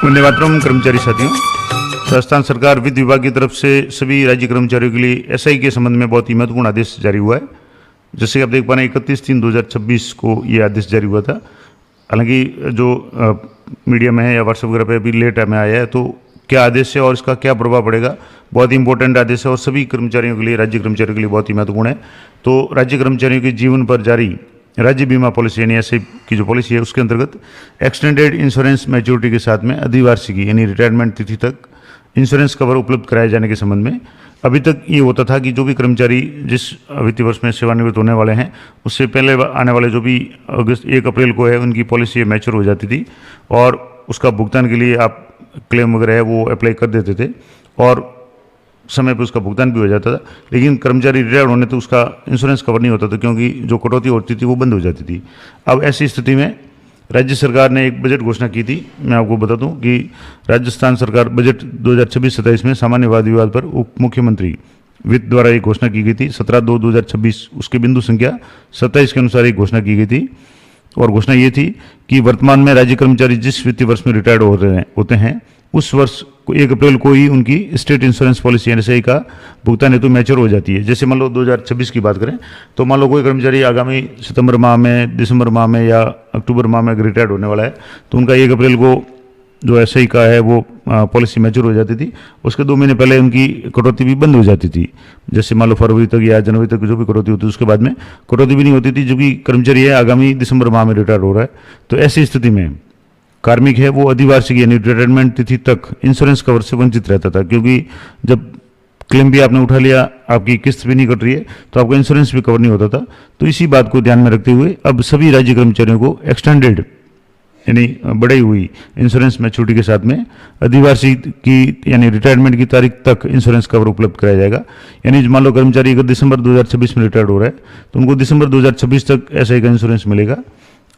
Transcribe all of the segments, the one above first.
वंदे मातरम। कर्मचारी साथियों, राजस्थान सरकार वित्त विभाग की तरफ से सभी राज्य कर्मचारियों के लिए एसआई के संबंध में बहुत ही महत्वपूर्ण आदेश जारी हुआ है। जैसे कि आप देख पा रहे हैं 31/3/2026 को ये आदेश जारी हुआ था। हालांकि जो मीडिया में है या व्हाट्सएप वगैरह पे अभी लेट में आया है, तो क्या आदेश है और इसका क्या प्रभाव पड़ेगा, बहुत ही इंपॉर्टेंट आदेश है और सभी कर्मचारियों के लिए, राज्य कर्मचारियों के लिए बहुत ही महत्वपूर्ण है। तो राज्य कर्मचारियों के जीवन पर जारी राज्य बीमा पॉलिसी यानी एसआई की जो पॉलिसी है, उसके अंतर्गत एक्सटेंडेड इंश्योरेंस मैच्योरिटी के साथ में अधिवार्षिकी यानी रिटायरमेंट तिथि तक इंश्योरेंस कवर उपलब्ध कराए जाने के संबंध में अभी तक ये होता था कि जो भी कर्मचारी जिस वित्तीय वर्ष में सेवानिवृत्त होने वाले हैं, उससे पहले आने वाले जो भी अगस्त 1 अप्रैल को है, उनकी पॉलिसी मैच्योर हो जाती थी और उसका भुगतान के लिए आप क्लेम वगैरह है वो अप्लाई कर देते थे और समय पर उसका भुगतान भी हो जाता था। लेकिन कर्मचारी रिटायर होने तो उसका इंश्योरेंस कवर नहीं होता था, क्योंकि जो कटौती होती थी वो बंद हो जाती थी। अब ऐसी स्थिति में राज्य सरकार ने एक बजट घोषणा की थी। मैं आपको बता दूं कि राजस्थान सरकार बजट 2026-27 में सामान्य वाद विवाद पर उप मुख्यमंत्री वित्त द्वारा एक घोषणा की गई थी। 17/2/2026 उसके बिंदु संख्या 27 के अनुसार एक घोषणा की गई थी और घोषणा ये थी कि वर्तमान में राज्य कर्मचारी जिस वित्तीय वर्ष में रिटायर्ड होते हैं, उस वर्ष 1 अप्रैल को ही उनकी स्टेट इंश्योरेंस पॉलिसी एनएसआई का भुगतान हेतु मैच्योर हो जाती है। जैसे मान लो 2026 की बात करें तो मान लो कोई कर्मचारी आगामी सितंबर माह में, दिसंबर माह में या अक्टूबर माह में अगर रिटायर्ड होने वाला है, तो उनका 1 अप्रैल को जो एसआई का है वो पॉलिसी मैच्योर हो जाती थी। उसके 2 महीने पहले उनकी कटौती भी बंद हो जाती थी। जैसे मान लो फरवरी तक या जनवरी तक जो भी कटौती होती है, उसके बाद में कटौती भी नहीं होती थी, जो कि कर्मचारी है आगामी दिसंबर माह में रिटायर्ड हो रहा है। तो ऐसी स्थिति में कार्मिक है वो अधिवार्षिक यानी रिटायरमेंट तिथि तक इंश्योरेंस कवर से वंचित रहता था, क्योंकि जब क्लेम भी आपने उठा लिया, आपकी किस्त भी नहीं कट रही है, तो आपका इंश्योरेंस भी कवर नहीं होता था। तो इसी बात को ध्यान में रखते हुए अब सभी राज्य कर्मचारियों को एक्सटेंडेड यानी बढ़ी हुई इंश्योरेंस मैच्योरिटी के साथ में अधिवार्षिक की यानी रिटायरमेंट की तारीख तक इंश्योरेंस कवर उपलब्ध कराया जाएगा। यानी मान लो कर्मचारी अगर दिसंबर 2026 में रिटायर्ड हो रहा है, तो उनको दिसंबर 2026 तक एसआई का इंश्योरेंस मिलेगा।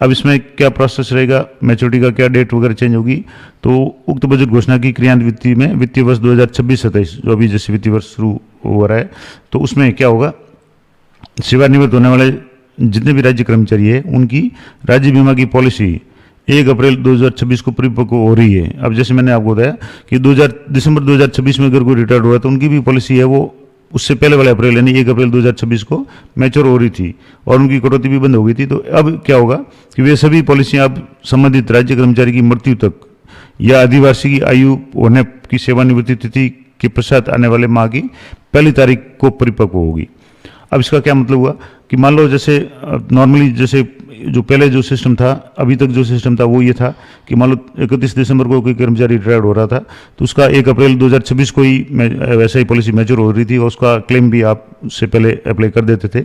अब इसमें क्या प्रोसेस रहेगा, मैच्योरिटी का क्या डेट वगैरह चेंज होगी, तो उक्त बजट घोषणा की क्रियान्विति में वित्तीय वर्ष 2026-27 जो अभी जैसे वित्तीय वर्ष शुरू हो रहा है, तो उसमें क्या होगा, सेवानिवृत्त होने वाले जितने भी राज्य कर्मचारी है उनकी राज्य बीमा की पॉलिसी 1 अप्रैल 2026 को परिपक्व हो रही है। अब जैसे मैंने आपको बताया कि दिसंबर 2026 में अगर कोई रिटायर्ड हुआ तो उनकी भी पॉलिसी है वो उससे पहले वाले अप्रैल यानी 1 अप्रैल 2026 को मैच्योर हो रही थी और उनकी कटौती भी बंद हो गई थी। तो अब क्या होगा कि वे सभी पॉलिसियां अब संबंधित राज्य कर्मचारी की मृत्यु तक या अधिवार्षिकी आयु होने की सेवानिवृत्ति तिथि के पश्चात आने वाले माह की पहली तारीख को परिपक्व होगी। अब इसका क्या मतलब हुआ कि मान लो जैसे नॉर्मली जैसे जो पहले जो सिस्टम था, अभी तक जो सिस्टम था वो ये था कि मान लो 31 दिसंबर को कोई कर्मचारी रिटायर्ड हो रहा था, तो उसका 1 अप्रैल 2026 को ही वैसा ही पॉलिसी मैच्योर हो रही थी और उसका क्लेम भी आप उससे पहले अप्लाई कर देते थे,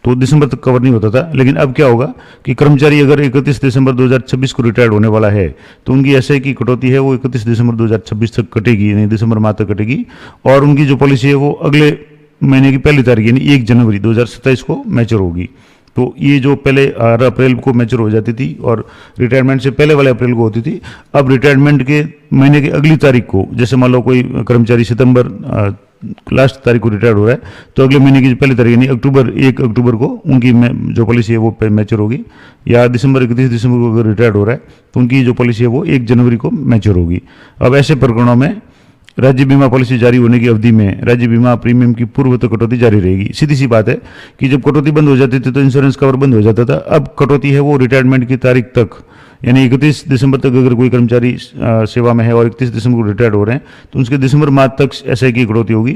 तो दिसंबर तक कवर नहीं होता था। लेकिन अब क्या होगा कि कर्मचारी अगर 31 दिसंबर 2026 को रिटायर्ड होने वाला है, तो उनकी एसआई की कटौती है वो 31 दिसंबर 2026 तक कटेगी, यानी दिसंबर माह तक कटेगी और उनकी जो पॉलिसी है वो अगले महीने की पहली तारीख यानी 1 जनवरी 2027 को मैच्योर होगी। तो ये जो पहले 8 अप्रैल को मैच्योर हो जाती थी और रिटायरमेंट से पहले वाले अप्रैल को होती थी, अब रिटायरमेंट के महीने की अगली तारीख को, जैसे मान लो कोई कर्मचारी सितंबर लास्ट तारीख को रिटायर्ड हो रहा है, तो अगले महीने की पहली तारीख यानी 1 अक्टूबर को उनकी जो पॉलिसी है वो मैच्योर होगी, या 31 दिसंबर को अगर रिटायर्ड हो रहा है तो उनकी जो पॉलिसी है वो 1 जनवरी को मैच्योर होगी। अब ऐसे प्रकरणों में राज्य बीमा पॉलिसी जारी होने की अवधि में राज्य बीमा प्रीमियम की पूर्वत कटौती जारी रहेगी। सीधी सी बात है कि जब कटौती बंद हो जाती थी तो इंश्योरेंस कवर बंद हो जाता था। अब कटौती है वो रिटायरमेंट की तारीख तक यानी 31 दिसंबर तक अगर कोई कर्मचारी सेवा में है और 31 दिसंबर को रिटायर्ड हो रहे हैं, तो उसके दिसंबर माह तक एसआई की कटौती होगी।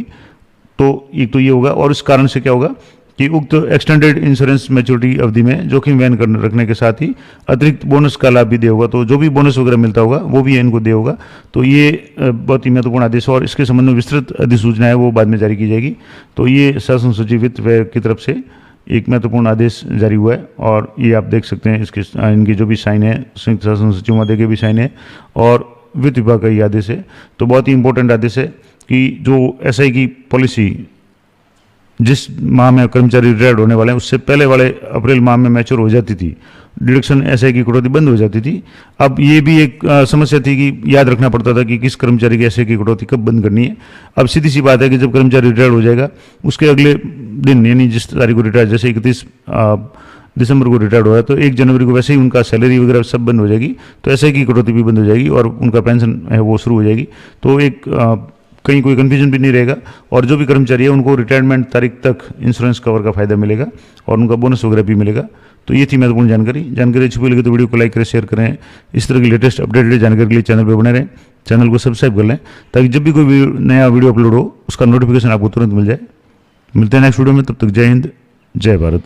तो एक तो ये होगा और इस कारण से क्या होगा कि उक्त एक्सटेंडेड इंश्योरेंस मैच्योरिटी अवधि में जोखिम वहन रखने के साथ ही अतिरिक्त बोनस का लाभ भी दे होगा। तो जो भी बोनस वगैरह मिलता होगा वो भी इनको दे होगा। तो ये बहुत ही महत्वपूर्ण आदेश और इसके संबंध में विस्तृत अधिसूचना है वो बाद में जारी की जाएगी। तो ये शासन सचिव वित्त की तरफ से एक महत्वपूर्ण आदेश जारी हुआ है और ये आप देख सकते हैं, इसके इनकी जो भी साइन है, संयुक्त शासन सचिव महोदय के भी साइन है और वित्त विभाग का ये आदेश है। तो बहुत ही इंपॉर्टेंट आदेश है कि जो एसआई की पॉलिसी जिस माह में कर्मचारी रिटायर्ड होने वाले हैं उससे पहले वाले अप्रैल माह में मैच्योर हो जाती थी, डिडक्शन एसआई की कटौती बंद हो जाती थी। अब ये भी एक समस्या थी कि याद रखना पड़ता था कि किस कर्मचारी की एसआई की कटौती कब बंद करनी है। अब सीधी सी बात है कि जब कर्मचारी रिटायर्ड हो जाएगा उसके अगले दिन यानी जिस तारीख को रिटायर्ड, जैसे 31 दिसंबर को रिटायर्ड हुआ है तो 1 जनवरी को वैसे ही उनका सैलरी वगैरह सब बंद हो जाएगी, तो ऐसे की कटौती भी बंद हो जाएगी और उनका पेंशन है वो शुरू हो जाएगी। तो एक कहीं कोई कन्फ्यूजन भी नहीं रहेगा और जो भी कर्मचारी है उनको रिटायरमेंट तारीख तक इंश्योरेंस कवर का फायदा मिलेगा और उनका बोनस वगैरह भी मिलेगा। तो ये थी महत्वपूर्ण जानकारी अच्छी लगी तो वीडियो को लाइक करें, शेयर करें। इस तरह की लेटेस्ट अपडेटेड जानकारी के लिए चैनल पर बने रहें, चैनल को सब्सक्राइब कर लें ताकि जब भी कोई नया वीडियो अपलोड हो उसका नोटिफिकेशन आपको तुरंत मिल जाए। मिलते हैं नेक्स्ट वीडियो में, तब तक जय हिंद, जय भारत।